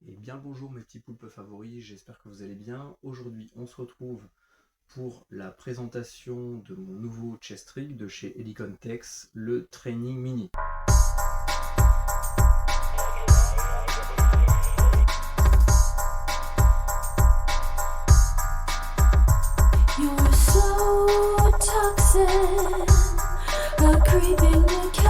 Et bien bonjour mes petits poulpes favoris, j'espère que vous allez bien. Aujourd'hui on se retrouve pour la présentation de mon nouveau chest rig de chez Helicon Tex, le Training Mini. You're so toxic, a creeping decay.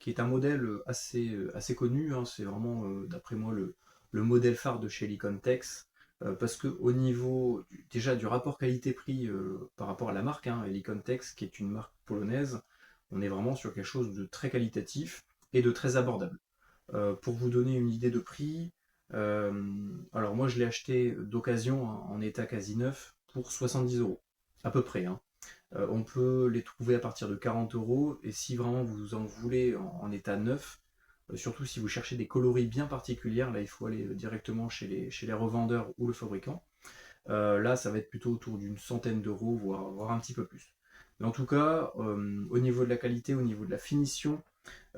Qui est un modèle assez connu, hein. C'est vraiment d'après moi le modèle phare de chez Helicon Tex, parce que au niveau déjà du rapport qualité-prix par rapport à la marque, hein, Helicon Tex, qui est une marque polonaise, on est vraiment sur quelque chose de très qualitatif et de très abordable. Pour vous donner une idée de prix, alors moi je l'ai acheté d'occasion, hein, en état quasi neuf pour 70 € à peu près, hein. On peut les trouver à partir de 40 € et si vraiment vous en voulez en état neuf, surtout si vous cherchez des coloris bien particulières, là il faut aller directement chez les revendeurs ou le fabricant. Là ça va être plutôt autour d'une centaine d'euros, voire un petit peu plus. Mais en tout cas, au niveau de la qualité, au niveau de la finition,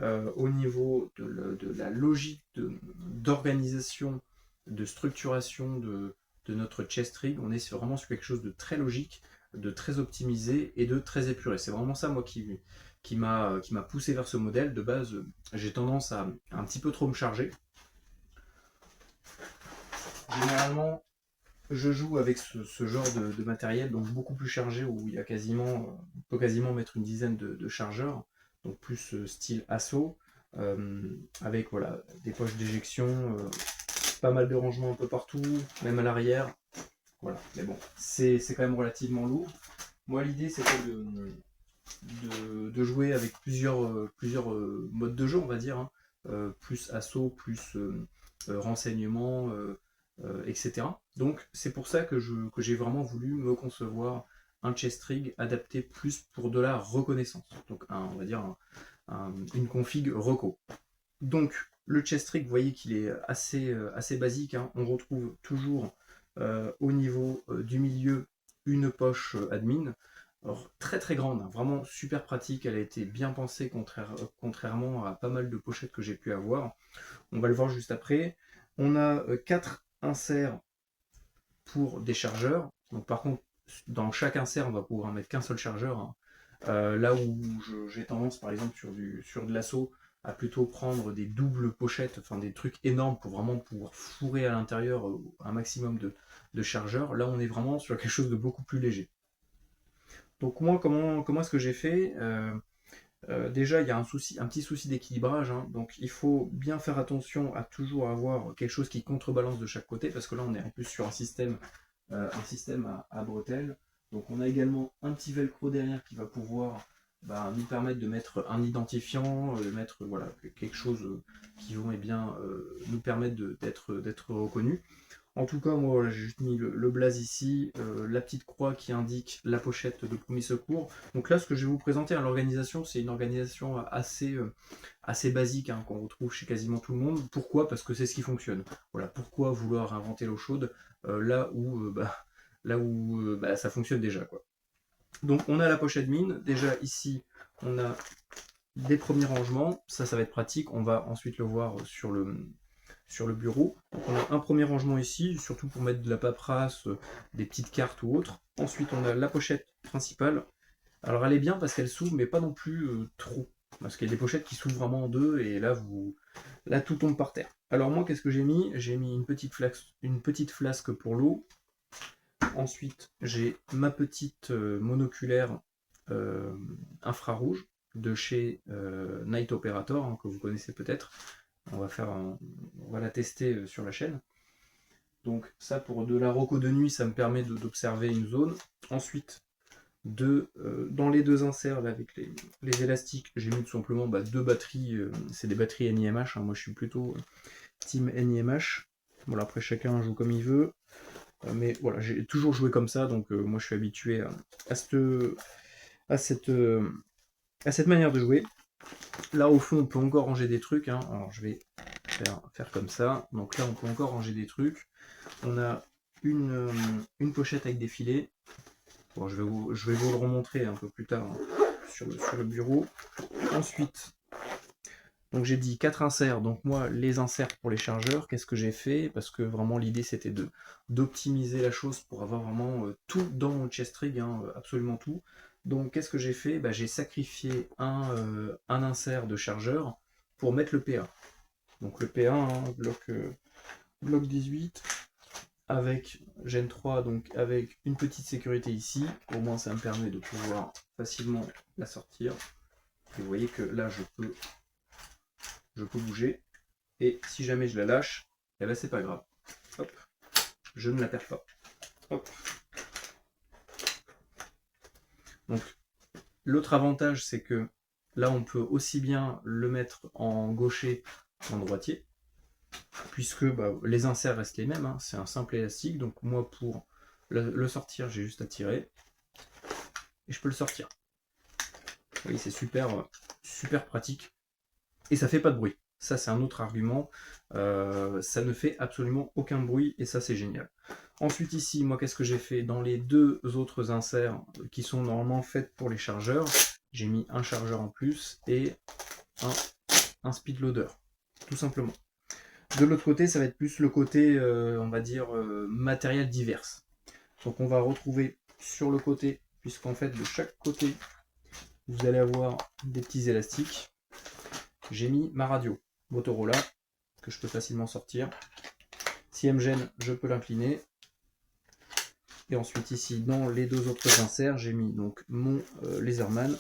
au niveau de la logique d'organisation, de structuration de notre chest rig, on est vraiment sur quelque chose de très logique, de très optimisé et de très épuré. C'est vraiment ça, moi, qui m'a poussé vers ce modèle. De base, j'ai tendance à un petit peu trop me charger. Généralement, je joue avec ce genre de matériel, donc beaucoup plus chargé, où il y a on peut quasiment mettre une dizaine de chargeurs, donc plus style assaut, avec voilà, des poches d'éjection, pas mal de rangements un peu partout, même à l'arrière. Voilà, mais bon, c'est quand même relativement lourd. Moi, l'idée, c'était de jouer avec plusieurs modes de jeu, on va dire, hein. Plus assaut, plus renseignement, etc. Donc c'est pour ça que j'ai vraiment voulu me concevoir un chest rig adapté plus pour de la reconnaissance. Donc on va dire une config reco. Donc le chest rig, vous voyez qu'il est assez basique, hein. On retrouve toujours au niveau du milieu une poche admin. Alors, très très grande, hein, vraiment super pratique, elle a été bien pensée contrairement à pas mal de pochettes que j'ai pu avoir. On va le voir juste après. On a 4 inserts pour des chargeurs. Donc par contre, dans chaque insert, on va pouvoir mettre qu'un seul chargeur, hein. Là où j'ai tendance, par exemple, sur de l'assaut, à plutôt prendre des doubles pochettes, enfin des trucs énormes pour vraiment pouvoir fourrer à l'intérieur un maximum de chargeurs. Là, on est vraiment sur quelque chose de beaucoup plus léger. Donc moi, comment est-ce que j'ai fait? Déjà, il y a un petit souci d'équilibrage, hein. Donc il faut bien faire attention à toujours avoir quelque chose qui contrebalance de chaque côté, parce que là on est en plus sur un système à bretelles. Donc on a également un petit velcro derrière qui va pouvoir nous permettre de mettre un identifiant, de mettre voilà, quelque chose qui vont bien, nous permettre d'être reconnu. En tout cas, moi, voilà, j'ai juste mis le blaze ici, la petite croix qui indique la pochette de premier secours. Donc là, ce que je vais vous présenter à l'organisation, c'est une organisation assez basique, hein, qu'on retrouve chez quasiment tout le monde. Pourquoi? Parce que c'est ce qui fonctionne. Voilà, pourquoi vouloir inventer l'eau chaude là où ça fonctionne déjà, quoi. Donc on a la pochette mine. Déjà ici, on a des premiers rangements. Ça va être pratique. On va ensuite le voir sur le bureau. Donc on a un premier rangement ici, surtout pour mettre de la paperasse, des petites cartes ou autres. Ensuite, on a la pochette principale. Alors elle est bien parce qu'elle s'ouvre, mais pas non plus trop. Parce qu'il y a des pochettes qui s'ouvrent vraiment en deux, et là tout tombe par terre. Alors moi, qu'est-ce que j'ai mis? J'ai mis une petite flasque pour l'eau. Ensuite, j'ai ma petite monoculaire infrarouge de chez Night Operator, hein, que vous connaissez peut-être. On va la tester sur la chaîne. Donc ça, pour de la reco de nuit, ça me permet d'observer une zone. Ensuite, dans les deux inserts là, avec les élastiques, j'ai mis tout simplement deux batteries. C'est des batteries NiMH, hein. Moi je suis plutôt team NiMH. Voilà, après chacun joue comme il veut. Mais voilà, j'ai toujours joué comme ça, donc moi je suis habitué à cette manière de jouer. Là au fond, on peut encore ranger des trucs, hein. Alors je vais faire comme ça. Donc là, on peut encore ranger des trucs. On a une pochette avec des filets. Bon, je vais vous le remontrer un peu plus tard, hein, sur le bureau. Ensuite, Donc j'ai dit 4 inserts, donc moi les inserts pour les chargeurs, qu'est-ce que j'ai fait? Parce que vraiment l'idée c'était d'optimiser la chose pour avoir vraiment tout dans mon chest rig, hein, absolument tout. Donc qu'est-ce que j'ai fait? Bah, j'ai sacrifié un insert de chargeur pour mettre le PA. Donc le PA, hein, bloc 18, avec Gen 3, donc avec une petite sécurité ici, au moins ça me permet de pouvoir facilement la sortir. Et vous voyez que là je peux bouger, et si jamais je la lâche, eh ben c'est pas grave. Hop, je ne la perds pas. Hop. Donc l'autre avantage c'est que là on peut aussi bien le mettre en gaucher qu'en droitier, puisque bah, les inserts restent les mêmes, hein. C'est un simple élastique, donc moi pour le sortir j'ai juste à tirer, et je peux le sortir. Vous voyez, c'est super pratique, et ça fait pas de bruit. Ça c'est un autre argument, ça ne fait absolument aucun bruit, et ça c'est génial. Ensuite ici, moi qu'est-ce que j'ai fait? Dans les deux autres inserts qui sont normalement faits pour les chargeurs, j'ai mis un chargeur en plus et un speed loader, tout simplement. De l'autre côté, ça va être plus le côté, on va dire, matériel divers. Donc on va retrouver sur le côté, puisqu'en fait de chaque côté, vous allez avoir des petits élastiques. J'ai mis ma radio Motorola, que je peux facilement sortir. Si elle me gêne, je peux l'incliner. Et ensuite ici, dans les deux autres inserts, j'ai mis donc mon Laserman.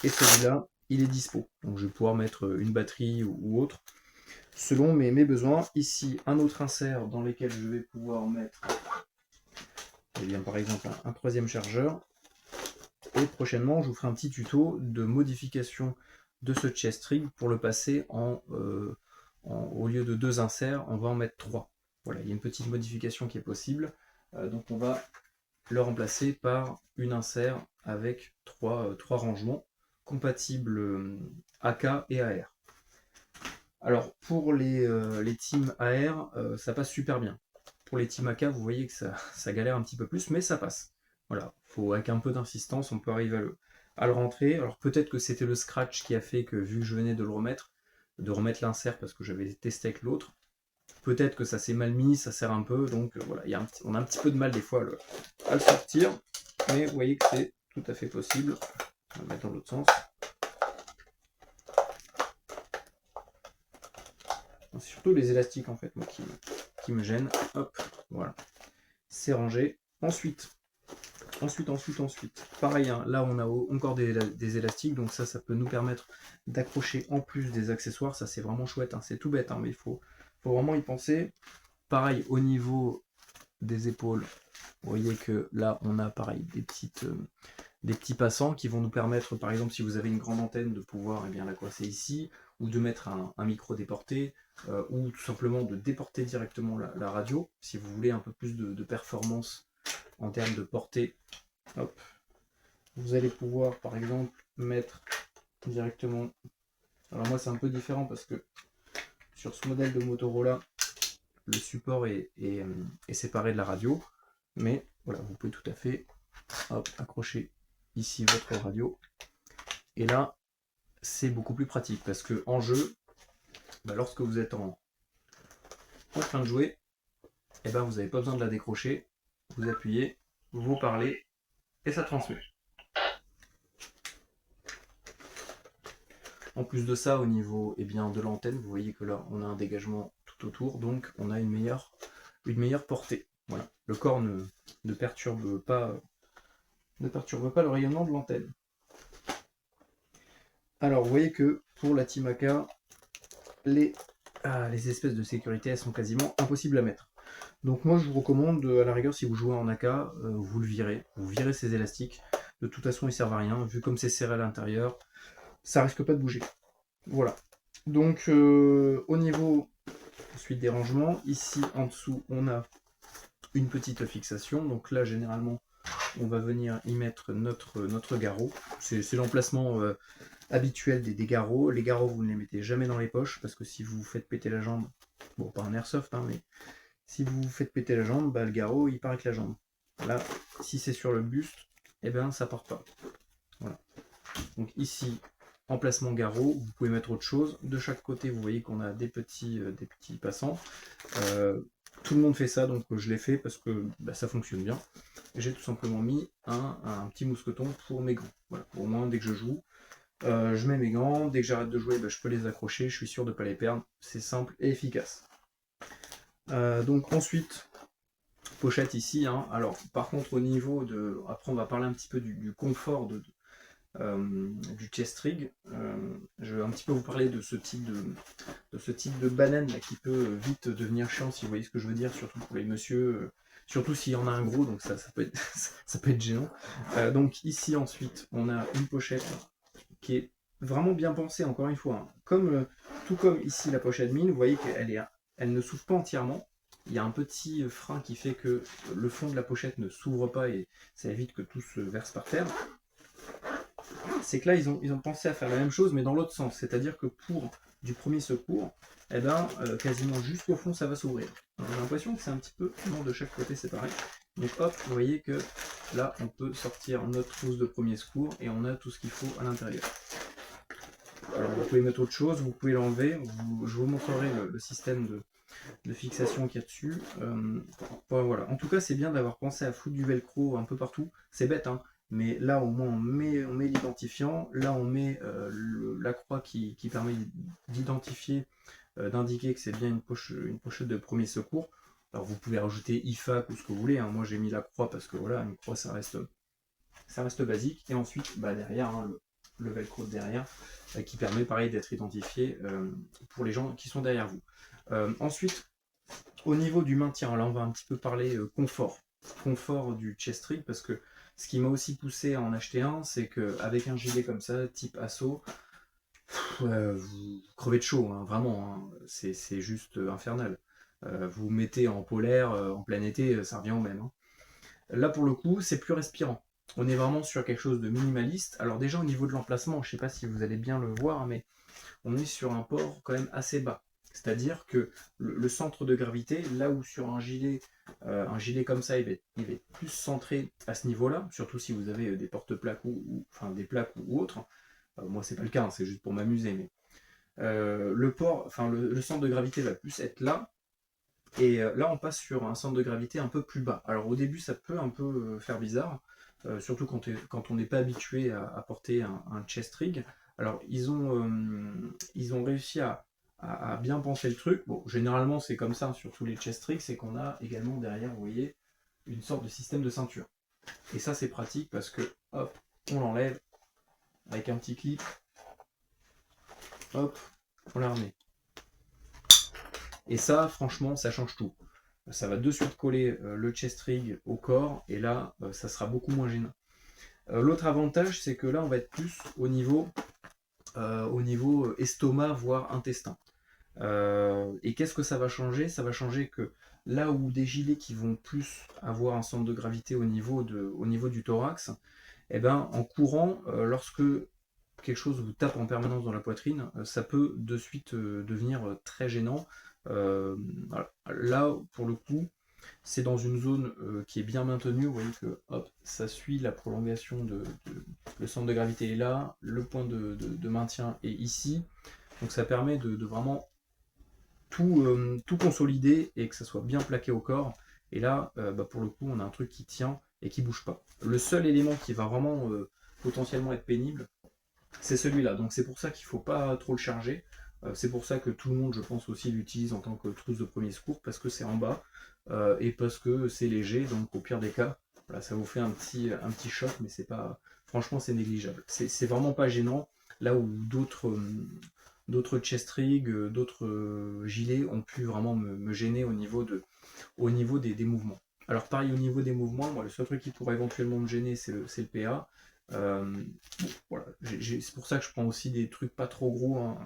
Et celui-là, il est dispo. Donc je vais pouvoir mettre une batterie ou autre, selon mes besoins. Ici, un autre insert dans lequel je vais pouvoir mettre, eh bien, par exemple, un troisième chargeur. Et prochainement, je vous ferai un petit tuto de modification de ce chest rig pour le passer au lieu de 2 inserts, on va en mettre 3. Voilà, il y a une petite modification qui est possible. Donc on va le remplacer par une insert avec 3 rangements compatibles AK et AR. Alors pour les teams AR, ça passe super bien. Pour les teams AK, vous voyez que ça galère un petit peu plus, mais ça passe. Voilà, avec un peu d'insistance, on peut arriver à le rentrer. Alors peut-être que c'était le scratch qui a fait que, vu que je venais de remettre l'insert parce que j'avais testé avec l'autre, peut-être que ça s'est mal mis, ça sert un peu, donc voilà, on a un petit peu de mal des fois à le sortir, mais vous voyez que c'est tout à fait possible. On va le mettre dans l'autre sens. C'est surtout les élastiques en fait, moi, qui me gênent. Hop, voilà, c'est rangé. Ensuite, pareil, hein, là on a encore des élastiques, donc ça peut nous permettre d'accrocher en plus des accessoires. Ça c'est vraiment chouette, hein. C'est tout bête, hein, mais il faut vraiment y penser. Pareil au niveau des épaules, vous voyez que là on a pareil des petits passants qui vont nous permettre, par exemple si vous avez une grande antenne, de pouvoir bien la coincer ici, ou de mettre un micro déporté, ou tout simplement de déporter directement la radio, si vous voulez un peu plus de performance en termes de portée. Hop. Vous allez pouvoir par exemple mettre directement, alors moi c'est un peu différent parce que sur ce modèle de Motorola, le support est séparé de la radio, mais voilà, vous pouvez tout à fait accrocher ici votre radio, et là c'est beaucoup plus pratique parce que en jeu, lorsque vous êtes en train de jouer, et vous n'avez pas besoin de la décrocher, vous appuyez, vous parlez et ça transmet. En plus de ça, au niveau de l'antenne, vous voyez que là on a un dégagement tout autour, donc on a une meilleure portée. Voilà. Le corps ne perturbe pas le rayonnement de l'antenne. Alors vous voyez que pour la Team AK, les espèces de sécurité, elles sont quasiment impossibles à mettre. Donc moi je vous recommande, à la rigueur, si vous jouez en AK, vous virez ces élastiques. De toute façon ils servent à rien, vu comme c'est serré à l'intérieur, ça risque pas de bouger. Voilà. Donc au niveau ensuite des rangements, ici en dessous on a une petite fixation. Donc là généralement on va venir y mettre notre garrot. C'est l'emplacement habituel des garrots. Les garrots, vous ne les mettez jamais dans les poches, parce que si vous vous faites péter la jambe, bon pas en airsoft, hein, mais si vous vous faites péter la jambe, le garrot il part avec la jambe. Là, si c'est sur le buste, ça part pas. Voilà. Donc ici, emplacement garrot, vous pouvez mettre autre chose. De chaque côté, vous voyez qu'on a des petits passants. Tout le monde fait ça, donc je l'ai fait parce que ça fonctionne bien. J'ai tout simplement mis un petit mousqueton pour mes gants. Voilà, au moins dès que je joue, je mets mes gants, dès que j'arrête de jouer, je peux les accrocher, je suis sûr de ne pas les perdre. C'est simple et efficace. Donc ensuite, pochette ici. Hein. Alors par contre au niveau de... Après on va parler un petit peu du confort du chest rig. Je vais un petit peu vous parler de ce type de banane là, qui peut vite devenir chiant, si vous voyez ce que je veux dire, surtout pour les messieurs, surtout s'il y en a un gros, donc ça peut être, ça peut être gênant. Donc ici ensuite on a une pochette qui est vraiment bien pensée, encore une fois, hein. Tout comme ici la pochette mine, vous voyez elle ne s'ouvre pas entièrement. Il y a un petit frein qui fait que le fond de la pochette ne s'ouvre pas et ça évite que tout se verse par terre. C'est que là, ils ont pensé à faire la même chose, mais dans l'autre sens. C'est-à-dire que pour du premier secours, quasiment jusqu'au fond, ça va s'ouvrir. J'ai l'impression que c'est un petit peu, non, de chaque côté, c'est pareil. Donc hop, vous voyez que là, on peut sortir notre trousse de premier secours et on a tout ce qu'il faut à l'intérieur. Alors, vous pouvez mettre autre chose, vous pouvez l'enlever. Je vous montrerai le système de fixation qu'il y a dessus. Voilà. En tout cas, c'est bien d'avoir pensé à foutre du velcro un peu partout. C'est bête, hein. Mais là, au moins, on met l'identifiant. Là, on met la croix qui permet d'identifier, d'indiquer que c'est bien une pochette de premier secours. Alors, vous pouvez rajouter IFAC ou ce que vous voulez. Hein. Moi, j'ai mis la croix parce que voilà, une croix, ça reste basique. Et ensuite, derrière, hein, le velcro de derrière, qui permet, pareil, d'être identifié pour les gens qui sont derrière vous. Ensuite, au niveau du maintien, là, on va un petit peu parler confort du chest rig, parce que ce qui m'a aussi poussé à en acheter un, c'est qu'avec un gilet comme ça, type assaut, vous crevez de chaud, hein, vraiment, hein, c'est juste infernal. Vous mettez en polaire, en plein été, ça revient au même. Hein. Là, pour le coup, c'est plus respirant. On est vraiment sur quelque chose de minimaliste. Alors déjà, au niveau de l'emplacement, je ne sais pas si vous allez bien le voir, mais on est sur un port quand même assez bas. C'est-à-dire que le centre de gravité, là où sur un gilet comme ça, il va être plus centré à ce niveau-là, surtout si vous avez des porte-plaques enfin des plaques ou autres. Moi, c'est pas le cas, hein, c'est juste pour m'amuser. Mais le centre de gravité va plus être là. Et là, on passe sur un centre de gravité un peu plus bas. Alors au début, ça peut un peu faire bizarre, surtout quand on n'est pas habitué à porter un chest rig. Alors ils ont réussi à bien penser le truc. Bon, généralement c'est comme ça, sur tous les chest rigs, c'est qu'on a également derrière, vous voyez, une sorte de système de ceinture. Et ça c'est pratique parce que, hop, on l'enlève avec un petit clip, hop, on la remet. Et ça, franchement, ça change tout. Ça va de suite coller le chest rig au corps, et là, ça sera beaucoup moins gênant. L'autre avantage, c'est que là, on va être plus au niveau estomac, voire intestin. Et qu'est-ce que ça va changer? Ça va changer que là où des gilets qui vont plus avoir un centre de gravité au niveau du thorax, en courant, lorsque quelque chose vous tape en permanence dans la poitrine, ça peut de suite devenir très gênant. Voilà. Là, pour le coup, c'est dans une zone qui est bien maintenue. Vous voyez que hop, ça suit la prolongation le centre de gravité est là, le point de maintien est ici. Donc ça permet de vraiment tout consolider et que ça soit bien plaqué au corps. Et là, pour le coup, on a un truc qui tient et qui bouge pas. Le seul élément qui va vraiment potentiellement être pénible, c'est celui-là. Donc c'est pour ça qu'il ne faut pas trop le charger. C'est pour ça que tout le monde, je pense aussi, l'utilise en tant que trousse de premier secours, parce que c'est en bas et parce que c'est léger. Donc au pire des cas, voilà, ça vous fait un petit choc, mais c'est pas, franchement, c'est négligeable. C'est vraiment pas gênant. Là où d'autres chest rigs, d'autres gilets ont pu vraiment me gêner au niveau des mouvements. Alors pareil au niveau des mouvements, moi le seul truc qui pourrait éventuellement me gêner, c'est le PA. Voilà. C'est pour ça que je prends aussi des trucs pas trop gros. Hein.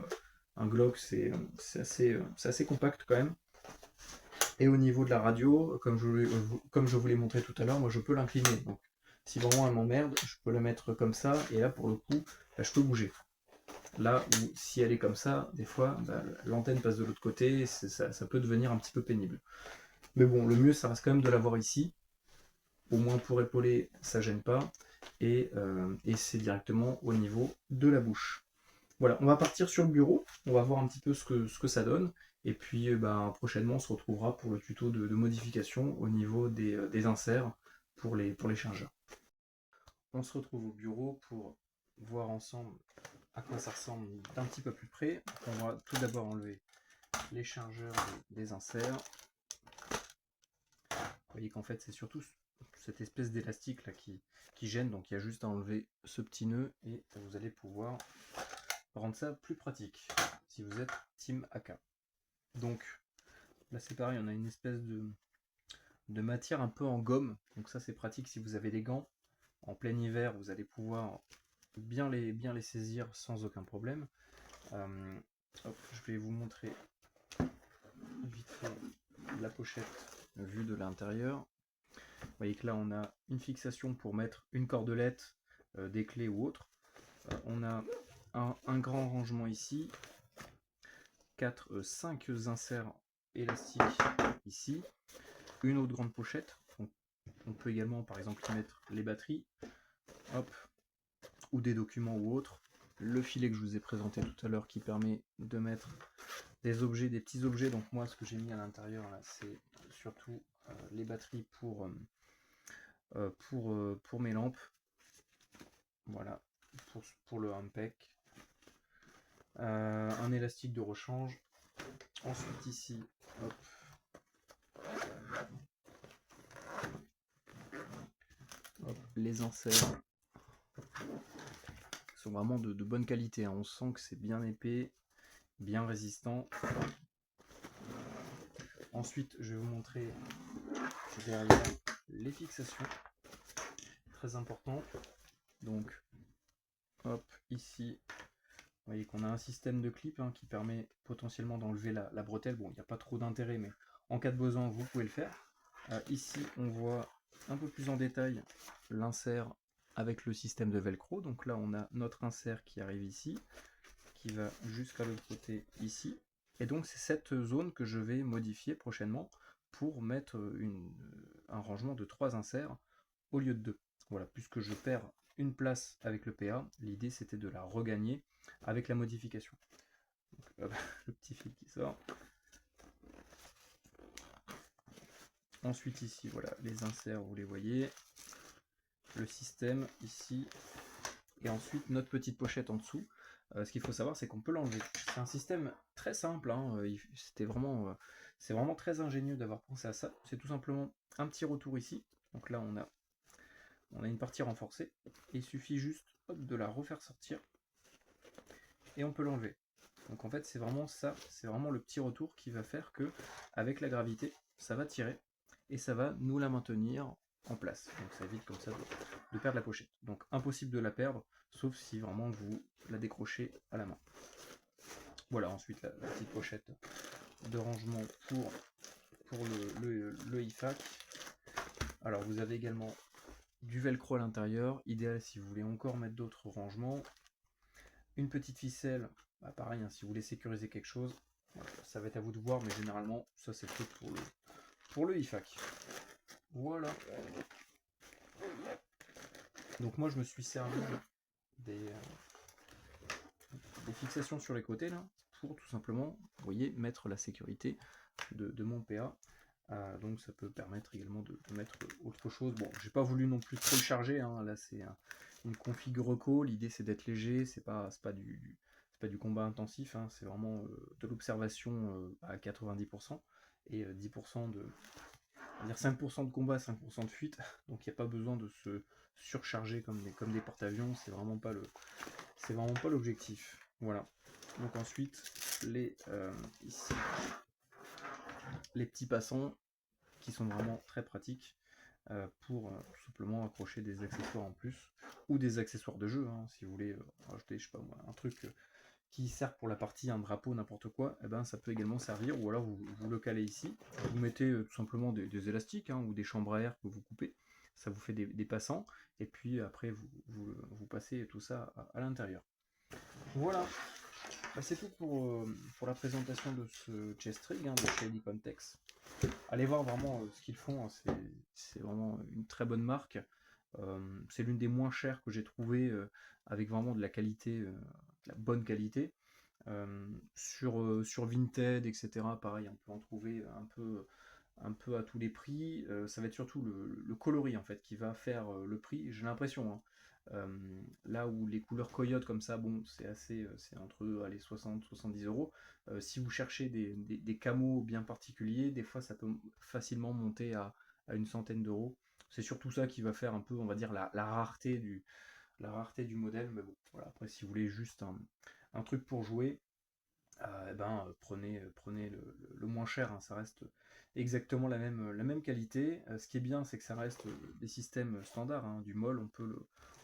Un Glock, c'est assez compact quand même. Et au niveau de la radio, comme je vous l'ai montré tout à l'heure, moi je peux l'incliner. Donc si vraiment elle m'emmerde, je peux la mettre comme ça, et là pour le coup, là, je peux bouger. Là où si elle est comme ça, des fois, l'antenne passe de l'autre côté, ça peut devenir un petit peu pénible. Mais bon, le mieux, ça reste quand même de l'avoir ici. Au moins pour épauler, ça gêne pas. Et c'est directement au niveau de la bouche. Voilà, on va partir sur le bureau, on va voir un petit peu ce que ça donne, et puis prochainement on se retrouvera pour le tuto de modification au niveau des inserts pour les chargeurs. On se retrouve au bureau pour voir ensemble à quoi ça ressemble d'un petit peu plus près. On va tout d'abord enlever les chargeurs des inserts. Vous voyez qu'en fait c'est surtout cette espèce d'élastique là qui gêne, donc il y a juste à enlever ce petit nœud et vous allez pouvoir rendre ça plus pratique si vous êtes Team AK. Donc là c'est pareil, on a une espèce de matière un peu en gomme, donc ça c'est pratique si vous avez des gants. En plein hiver vous allez pouvoir bien les saisir sans aucun problème. Je vais vous montrer vite fait la pochette vue de l'intérieur. Vous voyez que là on a une fixation pour mettre une cordelette, des clés ou autre. On a un grand rangement ici, 5 inserts élastiques ici, une autre grande pochette. On peut également par exemple y mettre les batteries, hop, ou des documents ou autres. Le filet que je vous ai présenté tout à l'heure qui permet de mettre des objets, des petits objets. Donc moi ce que j'ai mis à l'intérieur là c'est surtout les batteries pour mes lampes. Voilà, pour le Ampec. Un élastique de rechange. Ensuite ici, hop, les inserts sont vraiment de bonne qualité, hein. On sent que c'est bien épais, bien résistant. Ensuite, je vais vous montrer derrière les fixations, très important. Donc, hop, ici, vous voyez qu'on a un système de clip qui permet potentiellement d'enlever la bretelle. Bon, il n'y a pas trop d'intérêt, mais en cas de besoin, vous pouvez le faire. Ici, on voit un peu plus en détail l'insert avec le système de velcro. Donc là, on a notre insert qui arrive ici, qui va jusqu'à l'autre côté ici. Et donc, c'est cette zone que je vais modifier prochainement pour mettre un rangement de 3 inserts au lieu de 2. Voilà, puisque je perds une place avec le PA, l'idée c'était de la regagner avec la modification. Donc, le petit fil qui sort. Ensuite ici, voilà, les inserts, vous les voyez. Le système ici. Et ensuite notre petite pochette en dessous. Ce qu'il faut savoir, c'est qu'on peut l'enlever. C'est un système très simple, c'est vraiment très ingénieux d'avoir pensé à ça. C'est tout simplement un petit retour ici. Donc là, on a une partie renforcée. Et il suffit juste de la refaire sortir. Et on peut l'enlever. Donc en fait, c'est vraiment ça, c'est vraiment le petit retour qui va faire que, avec la gravité, ça va tirer et ça va nous la maintenir en place. Donc ça évite comme ça de perdre la pochette. Donc impossible de la perdre, sauf si vraiment vous la décrochez à la main. Voilà, ensuite la petite pochette de rangement pour le IFAK. Alors vous avez également du velcro à l'intérieur, idéal si vous voulez encore mettre d'autres rangements. Une petite ficelle, pareil, si vous voulez sécuriser quelque chose, ça va être à vous de voir, mais généralement, ça c'est fait pour le IFAK. Voilà. Donc moi, je me suis servi des fixations sur les côtés, là, pour tout simplement, vous voyez, mettre la sécurité de mon PA. Donc ça peut permettre également de mettre autre chose. Bon, j'ai pas voulu non plus trop le charger, là c'est une config reco, l'idée c'est d'être léger, c'est pas du combat intensif, c'est vraiment de l'observation à 90% et 10% dire 5% de combat, 5% de fuite, donc il n'y a pas besoin de se surcharger comme des porte-avions, c'est vraiment pas l'objectif. Voilà. Donc ensuite, ici, les petits passants qui sont vraiment très pratiques pour tout simplement accrocher des accessoires en plus ou des accessoires de jeu, si vous voulez rajouter, je sais pas moi, un truc qui sert pour la partie, un drapeau, n'importe quoi, et ben ça peut également servir, ou alors vous le calez ici, vous mettez tout simplement des élastiques ou des chambres à air que vous coupez, ça vous fait des passants, et puis après vous passez tout ça à l'intérieur. Voilà, c'est tout pour la présentation de ce chest rig de chez Nikontex. Allez voir vraiment ce qu'ils font, c'est vraiment une très bonne marque. C'est l'une des moins chères que j'ai trouvé avec vraiment de la qualité la bonne qualité. Sur Vinted, etc., pareil, on peut en trouver un peu à tous les prix. Ça va être surtout le coloris en fait qui va faire le prix, j'ai l'impression, hein. Là où les couleurs coyotes comme ça, bon, c'est entre allez, 60-70 euros. Si vous cherchez des camos bien particuliers, des fois ça peut facilement monter à une centaine d'euros. C'est surtout ça qui va faire un peu, on va dire, la rareté du modèle. Mais bon, voilà, après, si vous voulez juste un truc pour jouer, prenez le moins cher, hein, ça reste exactement la même qualité. Ce qui est bien, c'est que ça reste des systèmes standards, hein, du MOL,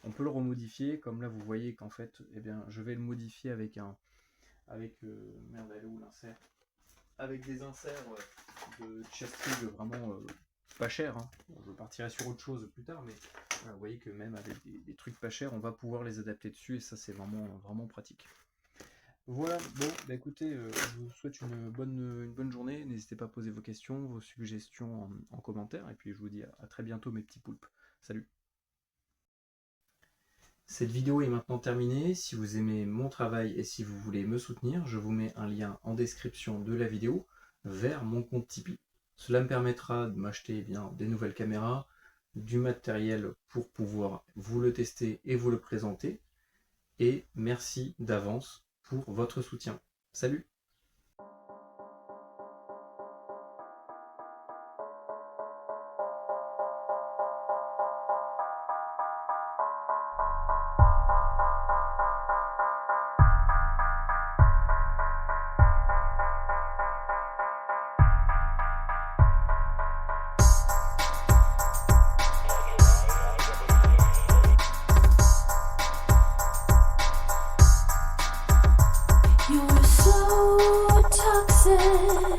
on peut le remodifier, comme là vous voyez qu'en fait, eh bien, je vais le modifier merde, elle est où l'insert? Avec des inserts de chest-rig vraiment pas cher, hein. Bon, je partirai sur autre chose plus tard, mais voilà, vous voyez que même avec des trucs pas chers, on va pouvoir les adapter dessus, et ça c'est vraiment pratique. Voilà, bon, bah écoutez, je vous souhaite une bonne journée. N'hésitez pas à poser vos questions, vos suggestions en commentaire, et puis je vous dis à très bientôt mes petits poulpes. Salut! Cette vidéo est maintenant terminée. Si vous aimez mon travail et si vous voulez me soutenir, je vous mets un lien en description de la vidéo vers mon compte Tipeee. Cela me permettra de m'acheter des nouvelles caméras, du matériel pour pouvoir vous le tester et vous le présenter. Et merci d'avance pour votre soutien. Salut! You're so toxic.